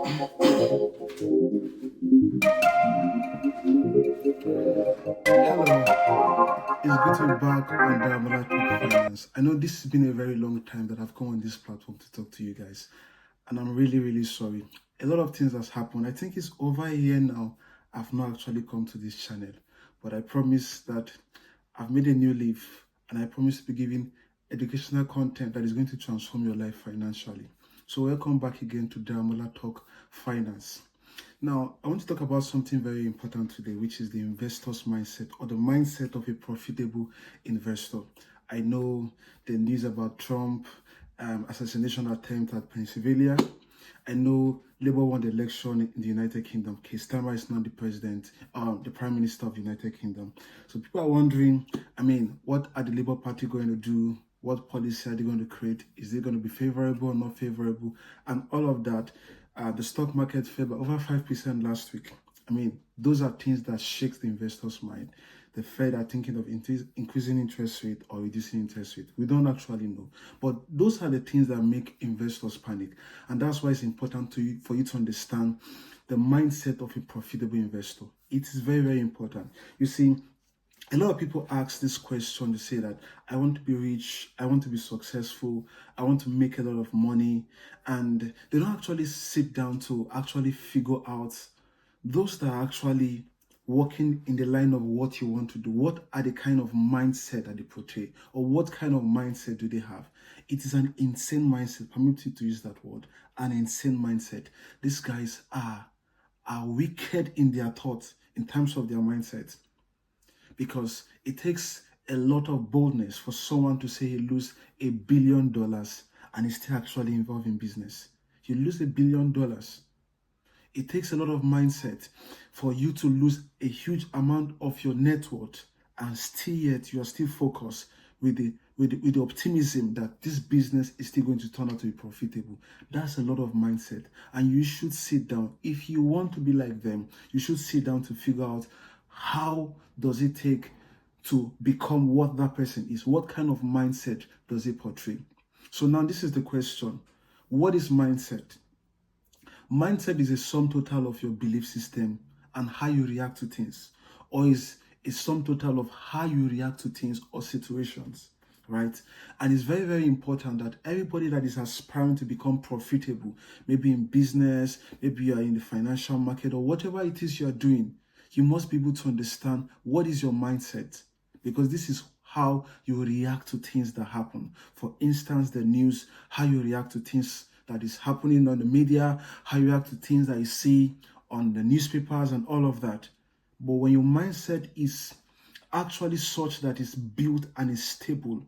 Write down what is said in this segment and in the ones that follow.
Hello, it's good to be back on Damola Talk Finance. I know this has been a very long time that I've come on this platform to talk to you guys, and I'm really, really sorry. A lot of things has happened. I think it's over a year now. I've not actually come to this channel, but I promise that I've made a new leaf, and I promise to be giving educational content that is going to transform your life financially. So welcome back again to Damola Talk Finance. Now, I want to talk about something very important today, which is the investor's mindset or the mindset of a profitable investor. I know the news about Trump assassination attempt at Pennsylvania. I know Labour won the election in the United Kingdom. Keir Starmer is not the president, the Prime Minister of the United Kingdom. So people are wondering, what are the Labour Party going to do? What policy are they going to create? Is it going to be favorable or not favorable? And all of that. The stock market fell by over 5% last week. Those are things that shakes the investor's mind. The Fed are thinking of increasing interest rate or reducing interest rate. We don't actually know. But those are the things that make investors panic. And that's why it's important for you to understand the mindset of a profitable investor. It is very, very important. You see, a lot of people ask this question to say that I want to be rich, I want to be successful, I want to make a lot of money, and they don't actually sit down to actually figure out those that are actually working in the line of what you want to do. What are the kind of mindset that they portray, or what kind of mindset do they have? It is an insane mindset. Permit me to use that word, an insane mindset. These guys are wicked in their thoughts in terms of their mindset. Because it takes a lot of boldness for someone to say he lose $1 billion and is still actually involved in business. You lose $1 billion. It takes a lot of mindset for you to lose a huge amount of your net worth and still yet you are still focused with the optimism that this business is still going to turn out to be profitable. That's a lot of mindset, and you should sit down. If you want to be like them, you should sit down to figure out how does it take to become what that person is. What kind of mindset does it portray? So now this is the question. What is mindset? Mindset is a sum total of your belief system and how you react to things, or is a sum total of how you react to things or situations, right? And it's very, very important that everybody that is aspiring to become profitable, maybe in business, maybe you are in the financial market, or whatever it is you are doing, you must be able to understand what is your mindset, because this is how you react to things that happen. For instance, the news, how you react to things that is happening on the media, how you react to things that you see on the newspapers and all of that. But when your mindset is actually such that it's built and is stable,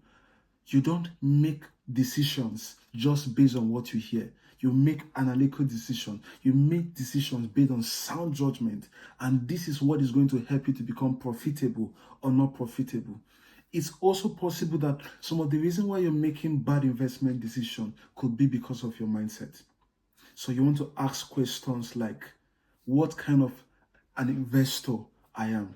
you don't make decisions just based on what you hear. You make analytical decisions. You make decisions based on sound judgment. And this is what is going to help you to become profitable or not profitable. It's also possible that some of the reason why you're making bad investment decisions could be because of your mindset. So you want to ask questions like, what kind of an investor I am?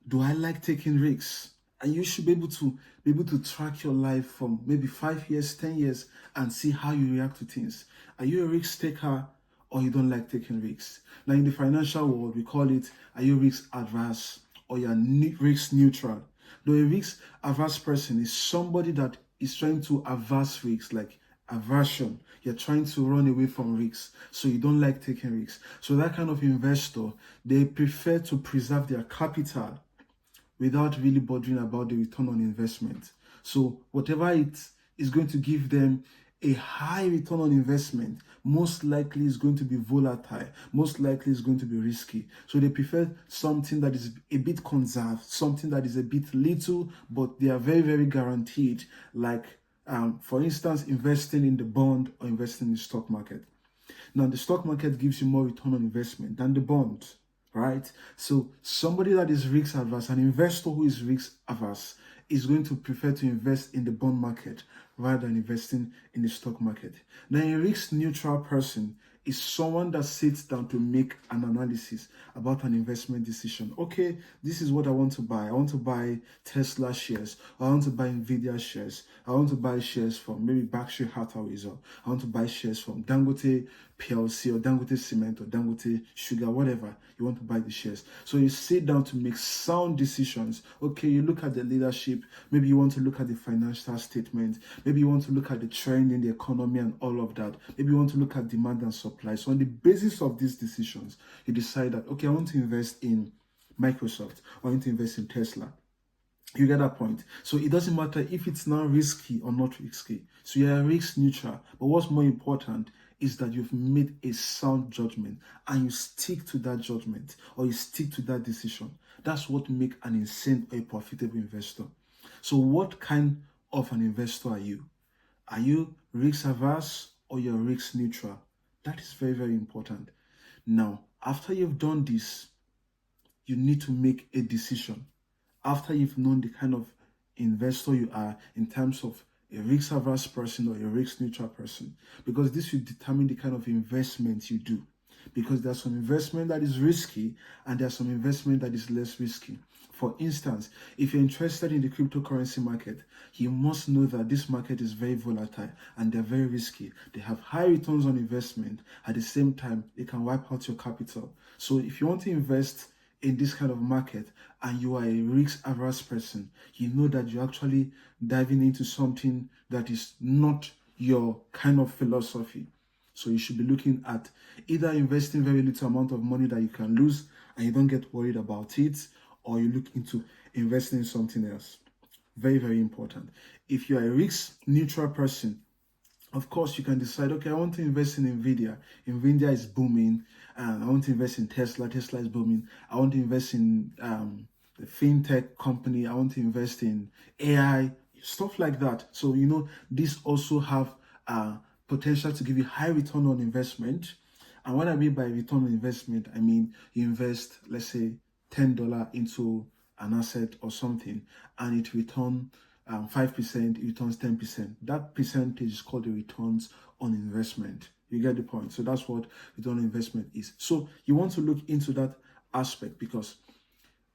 Do I like taking risks? And you should be able to track your life from maybe 5 years, 10 years, and see how you react to things. Are you a risk taker, or you don't like taking risks? Now, in the financial world, we call it, are you risk adverse, or you're risk neutral? Though a risk averse person is somebody that is trying to averse risks, like aversion. You're trying to run away from risks, so you don't like taking risks. So that kind of investor, they prefer to preserve their capital without really bothering about the return on investment. So whatever it is going to give them a high return on investment, most likely is going to be volatile, most likely is going to be risky. So they prefer something that is a bit conserved, something that is a bit little, but they are very, very guaranteed, like for instance, investing in the bond or investing in the stock market. Now, the stock market gives you more return on investment than the bond, right? So somebody that is risk averse, an investor who is risk averse, is going to prefer to invest in the bond market rather than investing in the stock market. Now, a risk neutral person is someone that sits down to make an analysis about an investment decision. Okay, this is what I want to buy. I want to buy Tesla shares. I want to buy Nvidia shares. I want to buy shares from maybe Berkshire Hathaway. Or I want to buy shares from Dangote PLC or Dangote Cement or Dangote Sugar, whatever. You want to buy the shares. So you sit down to make sound decisions. Okay, you look at the leadership. Maybe you want to look at the financial statement. Maybe you want to look at the trend in the economy and all of that. Maybe you want to look at demand and supply. So on the basis of these decisions, you decide that, okay, I want to invest in Microsoft. I want to invest in Tesla. You get that point. So it doesn't matter if it's now risky or not risky. So you're risk neutral. But what's more important is that you've made a sound judgment and you stick to that judgment or you stick to that decision. That's what makes an insane or a profitable investor. So what kind of an investor are you? Are you risk averse or you're risk neutral? That is very, very important. Now, after you've done this, you need to make a decision. After you've known the kind of investor you are in terms of a risk-averse person or a risk-neutral person, because this will determine the kind of investment you do. Because there's some investment that is risky and there's some investment that is less risky. For instance, if you're interested in the cryptocurrency market, you must know that this market is very volatile and they're very risky. They have high returns on investment. At the same time, they can wipe out your capital. So if you want to invest in this kind of market and you are a risk-averse person, you know that you're actually diving into something that is not your kind of philosophy. So you should be looking at either investing very little amount of money that you can lose and you don't get worried about it, or you look into investing in something else. Very, very important. If you're a risk-neutral person, of course, you can decide, okay, I want to invest in Nvidia. Nvidia is booming. I want to invest in Tesla. Tesla is booming. I want to invest in the fintech company. I want to invest in AI, stuff like that. So, you know, these also have potential to give you high return on investment. And what I mean by return on investment, I mean you invest, let's say, $10 into an asset or something, and it returns 5%, it returns 10%. That percentage is called the returns on investment. You get the point. So that's what return on investment is. So you want to look into that aspect because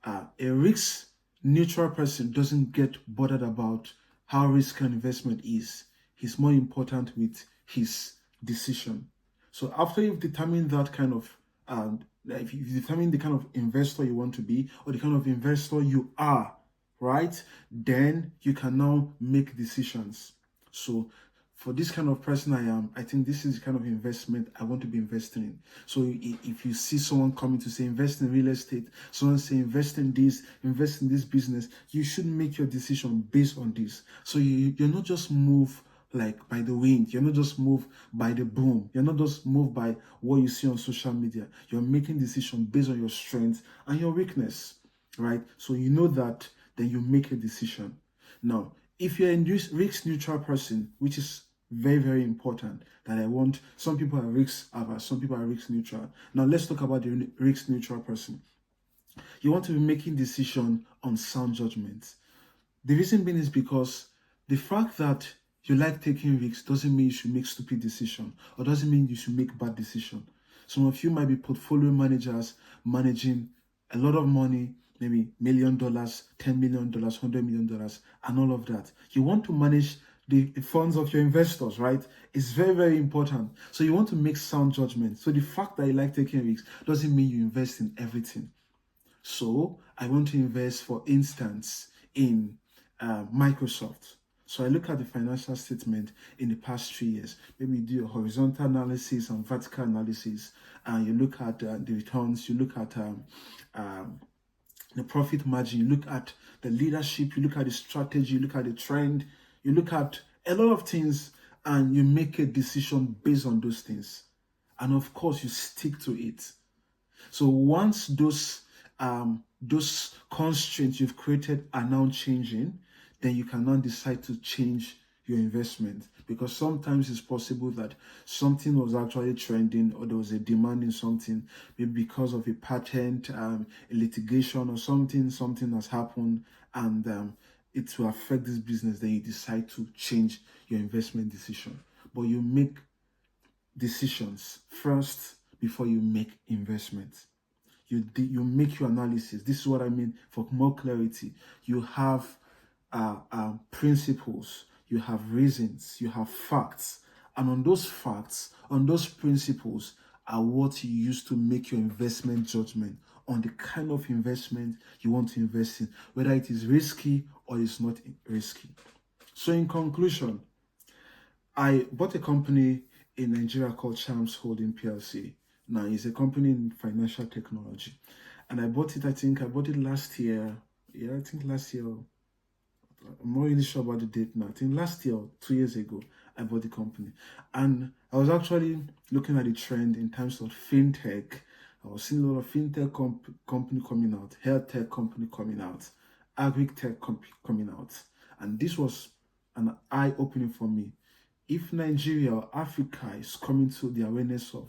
a risk neutral person doesn't get bothered about how risky an investment is. He's more important with his decision. So after you've determined that kind of if you determine the kind of investor you want to be or the kind of investor you are, right, then you can now make decisions. So for this kind of person I am, I think this is the kind of investment I want to be investing in. So if you see someone coming to say invest in real estate, someone say invest in this business, you should make your decision based on this. So you're not just moved like by the wind. You're not just moved by the boom. You're not just moved by what you see on social media. You're making decisions based on your strengths and your weakness, right? So you know that, then you make a decision. Now, if you're a risk neutral person, which is very, very important, that I want, some people are risk averse, some people are risk neutral. Now, let's talk about the risk neutral person. You want to be making decisions on sound judgments. The reason being is because the fact that you like taking risks doesn't mean you should make stupid decisions or doesn't mean you should make bad decisions. Some of you might be portfolio managers managing a lot of money, maybe $1 million, $10 million, $100 million, and all of that. You want to manage the funds of your investors, right? It's very, very important. So you want to make sound judgment. So the fact that you like taking risks doesn't mean you invest in everything. So I want to invest, for instance, in Microsoft. So I look at the financial statement in the past 3 years. Maybe you do a horizontal analysis and vertical analysis, and you look at the returns, you look at the profit margin, you look at the leadership, you look at the strategy, you look at the trend, you look at a lot of things, and you make a decision based on those things. And of course, you stick to it. So once those constraints you've created are now changing, then you can now decide to change your investment, because sometimes it's possible that something was actually trending or there was a demand in something, maybe because of a patent, a litigation or something has happened, and it will affect this business. Then you decide to change your investment decision, but you make decisions first before you make investments. You make your analysis. This is what I mean. For more clarity, you have principles, you have reasons, you have facts, and on those facts, on those principles, are what you use to make your investment judgment on the kind of investment you want to invest in, whether it is risky or it's not risky. So in conclusion, I bought a company in Nigeria called Charms Holding PLC. Now, it's a company in financial technology. And I bought it, I think I bought it last year. Yeah, I think last year. I'm not really sure about the date now. I think last year, 2 years ago, I bought the company. And I was actually looking at the trend in terms of fintech. I was seeing a lot of fintech company coming out, health tech company coming out, agri-tech coming out. And this was an eye-opening for me. If Nigeria or Africa is coming to the awareness of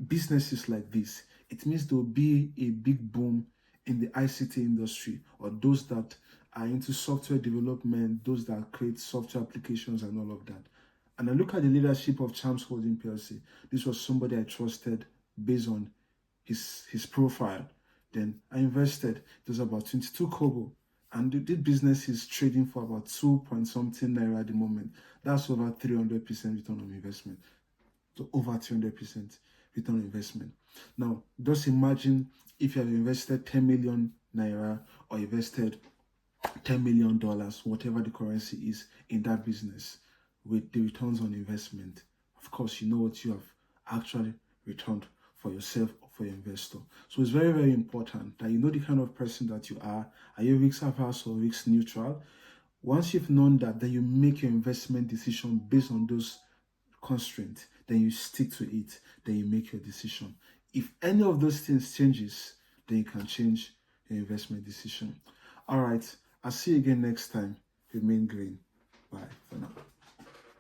businesses like this, it means there will be a big boom in the ICT industry, or those that are into software development, those that create software applications and all of that. And I look at the leadership of Charms Holding PLC. This was somebody I trusted based on his profile. Then I invested. It was about 22 kobo. And the business is trading for about 2 point something naira at the moment. That's over 300% return on investment. So over 300% return on investment. Now, just imagine if you have invested 10 million naira or invested $10 million, whatever the currency is, in that business with the returns on investment. Of course, you know what you have actually returned for yourself or for your investor. So it's very, very important that you know the kind of person that you are. Are you risk averse or risk neutral? Once you've known that, then you make your investment decision based on those constraints. Then you stick to it. Then you make your decision. If any of those things changes, then you can change your investment decision. All right. I'll see you again next time. Remain green. Bye for now.